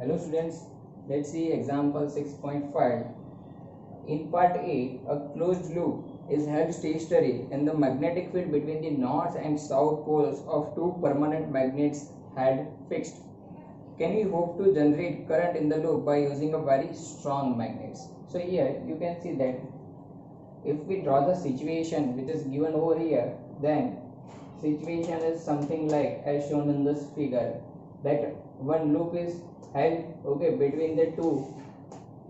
Hello students, let's see example 6.5. In part A, a closed loop is held stationary in the magnetic field between the north and south poles of two permanent magnets had fixed. Can we hope to generate current in the loop by using a very strong magnets? So here you can see that if we draw the situation which is given over here, then situation is something like as shown in this figure, that one loop is held between the two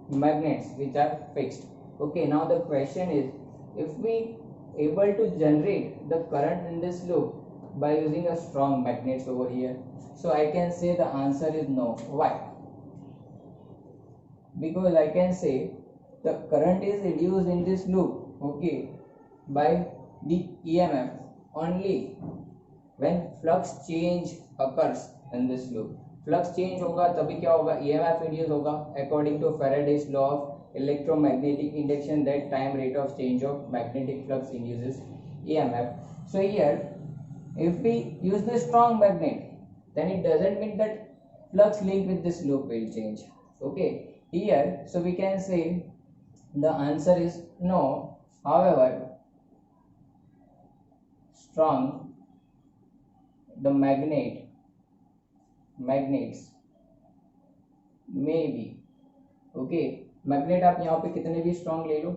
magnets which are fixed. Now the question is, if we able to generate the current in this loop by using a strong magnets over here, so I can say the answer is no. Why? Because I can say the current is induced in this loop by the EMF only when flux change occurs in this loop. Flux change होगा तभी क्या होगा, EMF induce होगा according to Faraday's law of electromagnetic induction, that time rate of change of magnetic flux induces EMF. So here if we use the strong magnet, then it doesn't mean that flux link with this loop will change. Here, so we can say the answer is no. However, strong the magnets may be magnet आप यहाँ पे कितने भी strong ले लो,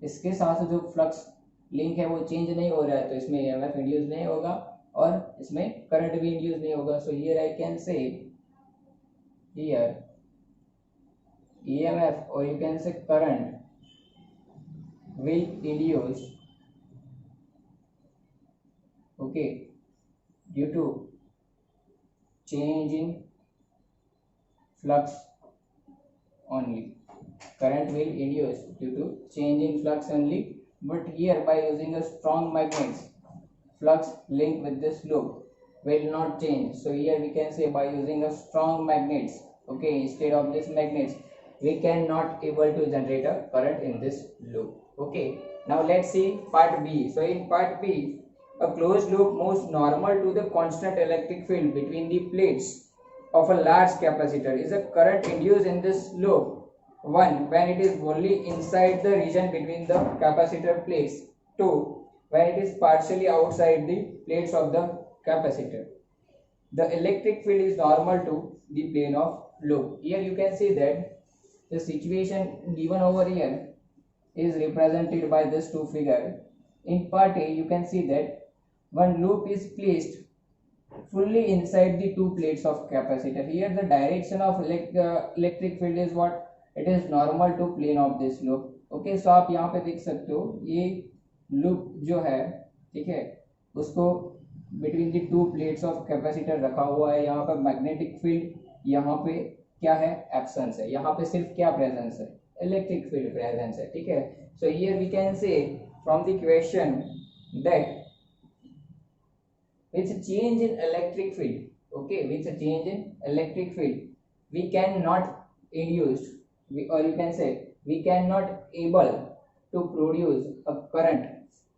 इसके साथ जो flux link है वो चेंज नहीं हो रहा है, तो इसमें ईएमएफ इंड्यूस नहीं होगा और इसमें करंट भी इंड्यूस नहीं होगा. So here I can say here EMF और you can say current will induce due to change in flux only. Current will induce due to change in flux only, but here by using a strong magnets, flux link with this loop will not change. So here we can say by using a strong magnets, instead of this magnets, we cannot able to generate a current in this loop. Now let's see part B. So in part B, a closed loop moves normal to the constant electric field between the plates of a large capacitor. Is a current induced in this loop? 1. When it is only inside the region between the capacitor plates. 2. When it is partially outside the plates of the capacitor. The electric field is normal to the plane of loop. Here you can see that the situation given over here is represented by this two figure. In part A, you can see that one loop is placed fully inside the two plates of capacitor. Here the direction of electric field is what? It is normal to plane of this loop. So आप यहाँ पे देख सकते हो ये loop जो है, ठीक है, उसको between the two plates of capacitor रखा हुआ है. यहाँ पर magnetic field यहाँ पे क्या है, absence है. यहाँ पे सिर्फ क्या presence है, electric field presence है, ठीक है. So here we can say from the question that with change in electric field, with a change in electric field, we cannot induce, or you can say we cannot able to produce a current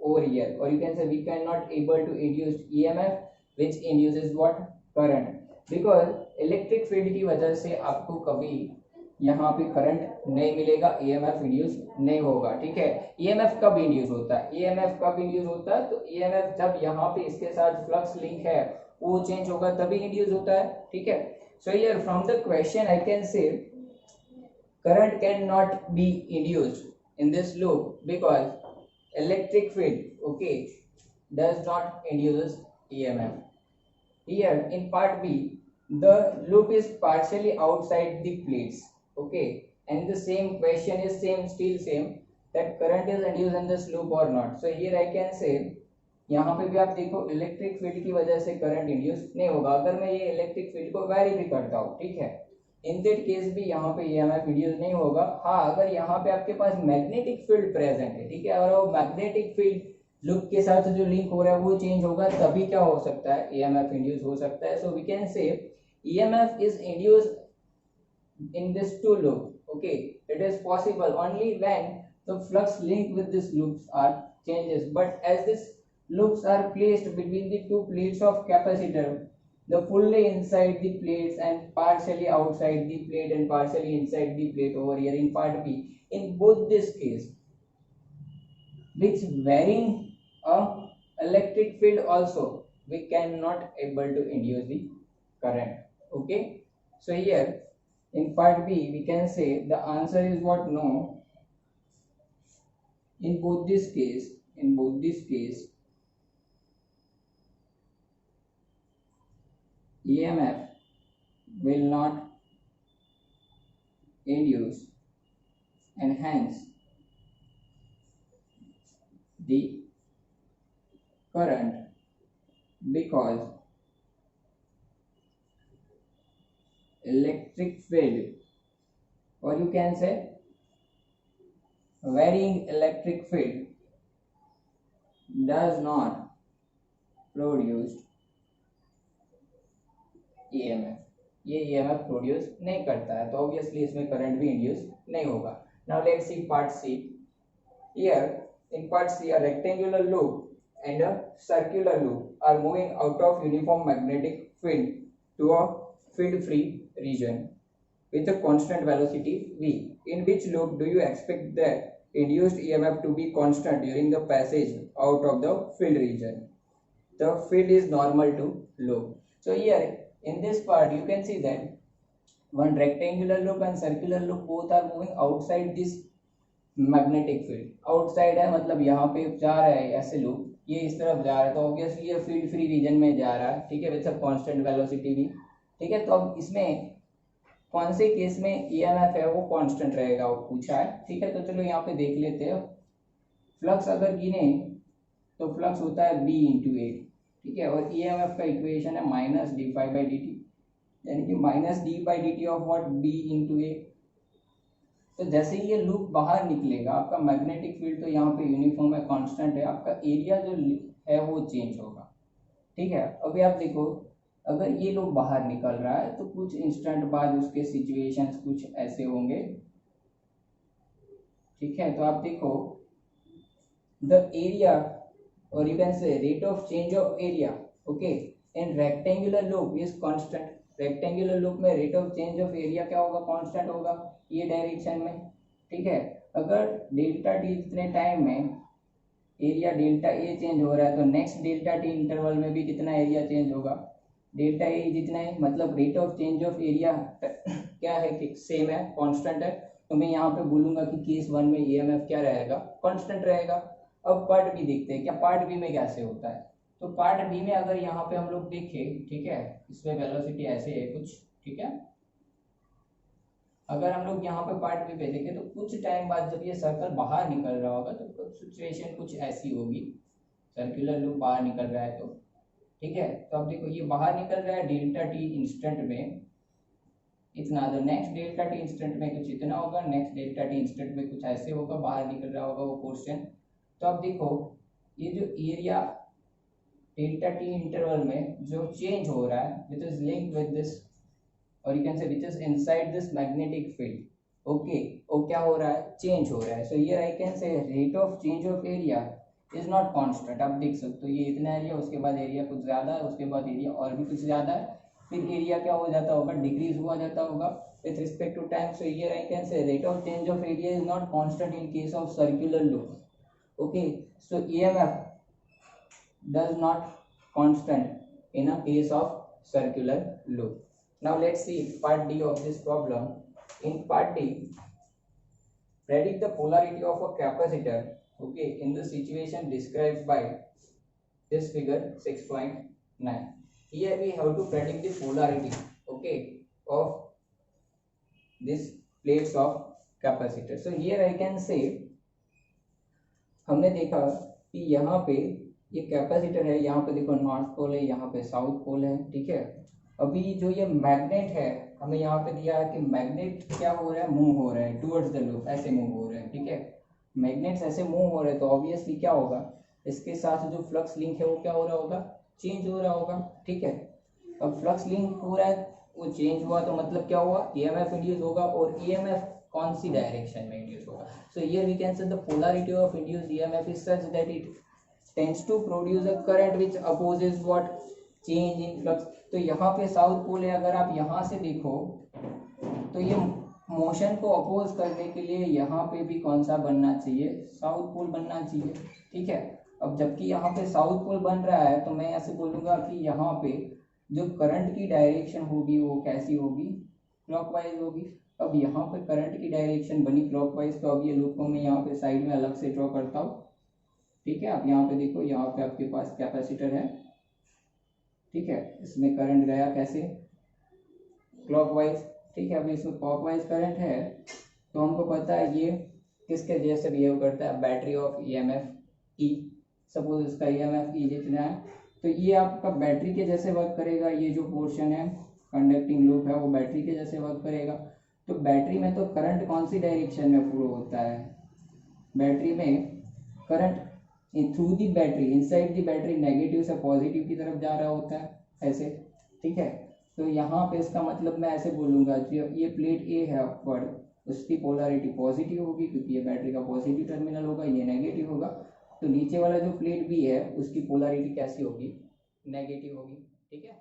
over here, or you can say we cannot able to induce EMF which induces what, current, because electric field की वजह से आपको कभी यहाँ पे current नहीं मिलेगा, EMF induce नहीं होगा, ठीक है. ईएमएफ कब इंड्यूस होता है, ईएमएफ कब इंड्यूस होता है, तो ईएमएफ जब यहाँ पे इसके साथ फ्लक्स लिंक है वो चेंज होगा तभी इंड्यूस होता है, ठीक है. So here from the question I can say current can not be induced in this loop because electric field does not induces EMF. Here in part B the loop is partially outside the plates, and the same question is still same, that current is induced in this loop or not. So here I can say यहाँ पे भी आप देखो electric field की वजह से current induce नहीं होगा. अगर मैं ये इलेक्ट्रिक फील्ड को वेरी भी करता हूँ, ठीक है, इन दैट केस भी यहाँ पे ईएमएफ इंड्यूस नहीं होगा. हाँ, अगर यहाँ पे आपके पास मैग्नेटिक फील्ड प्रेजेंट है, ठीक है, और वो मैग्नेटिक फील्ड लूप के साथ जो लिंक हो रहा है वो चेंज होगा तभी क्या हो सकता है, ईएमएफ इंड्यूस हो सकता है. So we can say EMF is induced in this two loop. It is possible only when the flux link with these loops are changes. But as these loops are placed between the two plates of capacitor, the fully inside the plates and partially outside the plate and partially inside the plate over here in part B. In both this case, which varying a electric field also, we cannot able to induce the current. Okay, so here in part B we can say the answer is what? No. In both this case, EMF will not induce and hence the current, because electric field, or you can say varying electric field, does not produce EMF. ये EMF produce नहीं करता है, तो obviously इसमें current भी induce नहीं होगा. Now let's see part C. Here in part C, a rectangular loop and a circular loop are moving out of uniform magnetic field to a field-free region with a constant velocity v. In which loop do you expect the induced EMF to be constant during the passage out of the field region? The field is normal to loop. So here in this part you can see that one rectangular loop and circular loop both are moving outside this magnetic field. Outside है मतलब यहाँ पे जा रहा है ऐसे loop, ये इस तरफ जा रहा है, तो ऑब्वियसली ये फील्ड फ्री रीजन में जा रहा है. ठीक है, विद अ कांस्टेंट वेलोसिटी भी. ठीक है, तो अब इसमें कौन से केस में ईएमएफ है वो कांस्टेंट रहेगा, वो पूछा है. ठीक है, तो चलो यहाँ पे देख लेते हैं. फ्लक्स अगर गिने तो फ्लक्स होता है बी इंटू ए. ठीक है, और ईएमएफ का इक्वेशन है minus d phi by d t, यानी कि minus d by d t of what, B into A. तो जैसे ही ये लूप बाहर निकलेगा, आपका मैग्नेटिक फील्ड तो यहाँ पे यूनिफॉर्म है, कांस्टेंट है, आपका एरिया जो है वो चेंज होगा. ठीक है, अभी आप देखो अगर ये लूप बाहर निकल रहा है तो कुछ इंस्टेंट बाद उसके सिचुएशंस कुछ ऐसे होंगे. ठीक है, तो आप देखो द एरिया और you can say rate of change of area okay in rectangular loop is constant. Rectangular loop में rate of change of area क्या होगा, कांस्टेंट होगा ये डायरेक्शन में. ठीक है, अगर डेल्टा टी जितने टाइम में एरिया डेल्टा ए चेंज हो रहा है तो नेक्स्ट डेल्टा टी इंटरवल में भी कितना एरिया चेंज होगा, डेल्टा ए जितना है, मतलब rate of change of area क्या है कि सेम है, कांस्टेंट है. तो मैं यहाँ पे बोलूंगा कि केस वन में ईएमएफ क्या रहेगा, कांस्टेंट रहेगा. अब पार्ट बी देखते हैं क्या पार्ट बी में कैसे होता है. तो पार्ट बी में अगर यहाँ पे हम लोग देखें, ठीक है, इसमें वेलोसिटी ऐसे है कुछ. ठीक है, अगर हम लोग यहाँ पे पार्ट बी पे देखें तो कुछ टाइम बाद जब ये सर्कल बाहर निकल रहा होगा तो सिचुएशन कुछ ऐसी होगी. सर्कुलर लूप बाहर निकल रहा है तो ठीक है, तो अब देखो ये बाहर निकल रहा है डेल्टा टी इंस्टेंट में इतना, तो नेक्स्ट डेल्टा टी इंस्टेंट में कुछ इतना होगा, नेक्स्ट डेल्टा टी इंस्टेंट में कुछ ऐसे होगा, बाहर निकल रहा होगा वो पोर्शन. तो अब देखो ये जो एरिया डेल्टा टी इंटरवल में जो चेंज हो रहा है which is linked with this और you can say which is inside this magnetic field. Okay, वो क्या हो रहा है, चेंज हो रहा है. So here I can say rate of change of area is not constant. आप देख सकते हो ये इतना एरिया, उसके बाद एरिया कुछ ज़्यादा है, उसके बाद एरिया और भी कुछ ज़्यादा है, फिर एरिया क्या हो जाता होगा, डिक्रीज हुआ जाता होगा with respect to time. So here I can say rate of change of area is not constant in case of circular loop. Okay, so EMF does not constant in a case of circular loop. Now let's see part D of this problem. In part D, predict the polarity of a capacitor, okay, in the situation described by this figure 6.9. Here we have to predict the polarity, okay, of this plates of capacitor. So here I can say हमने देखा कि यहाँ पे ये capacitor है, यहाँ पे देखो नॉर्थ पोल है, यहाँ पे साउथ पोल है. ठीक है, अभी जो ये मैग्नेट है हमें यहाँ पे दिया है कि मैग्नेट क्या हो रहा है, मूव हो रहा है टुवर्ड्स द लूप, ऐसे मूव हो रहे हैं. ठीक है, मैग्नेट्स ऐसे मूव हो रहे हैं तो ऑब्वियसली क्या होगा, इसके साथ जो फ्लक्स लिंक है वो क्या हो रहा होगा, चेंज हो रहा होगा. ठीक है, अब फ्लक्स लिंक हो रहा है वो चेंज हुआ तो मतलब क्या हुआ, ईएमएफ इंड्यूस होगा. और ईएमएफ कौन सी डायरेक्शन में इंड्यूस होगा. So here we can say the polarity of induced EMF is such that it tends to produce a current which opposes what, change in flux. तो यहाँ पे साउथ पोल है, अगर आप यहाँ से देखो तो ये मोशन को अपोज करने के लिए यहाँ पे भी कौन सा बनना चाहिए, साउथ पोल बनना चाहिए, ठीक है। अब जबकि यहाँ पे साउथ पोल बन रहा है तो मैं ऐसे बोलूँगा कि यहाँ पे जो करंट की डायरेक्शन होगी वो कैसी होगी, क्लॉकवाइज होगी। अब यहाँ पे करंट की डायरेक्शन बनी क्लॉकवाइज, तो अब ये लूप को मैं यहाँ पे साइड में अलग से ड्रॉ करता हूँ, ठीक है। आप यहाँ पे देखो, यहाँ पे आपके पास कैपेसिटर है, ठीक है, इसमें करंट गया कैसे, क्लॉकवाइज, ठीक है। अभी इसमें क्लॉकवाइज करंट है तो हमको पता है ये किसके जैसे बिहेव करता है, battery of EMF E. Suppose इसका ईएमएफ ई जितना है तो ये आपका बैटरी के जैसे वर्क करेगा, ये जो पोर्शन है कंडक्टिंग लूप है वो बैटरी के जैसे वर्क करेगा। तो बैटरी में तो करंट कौन सी डायरेक्शन में फ्लो होता है, बैटरी में current through the battery, inside the battery negative से पॉजिटिव की तरफ जा रहा होता है ऐसे, ठीक है। तो यहाँ पे इसका मतलब मैं ऐसे बोलूँगा, जो ये प्लेट ए है अपवर्ड, उसकी पोलैरिटी पॉजिटिव होगी क्योंकि ये बैटरी का पॉजिटिव टर्मिनल होगा, ये नेगेटिव होगा। तो नीचे वाला जो प्लेट बी है उसकी पोलैरिटी कैसी होगी, नेगेटिव होगी, ठीक है।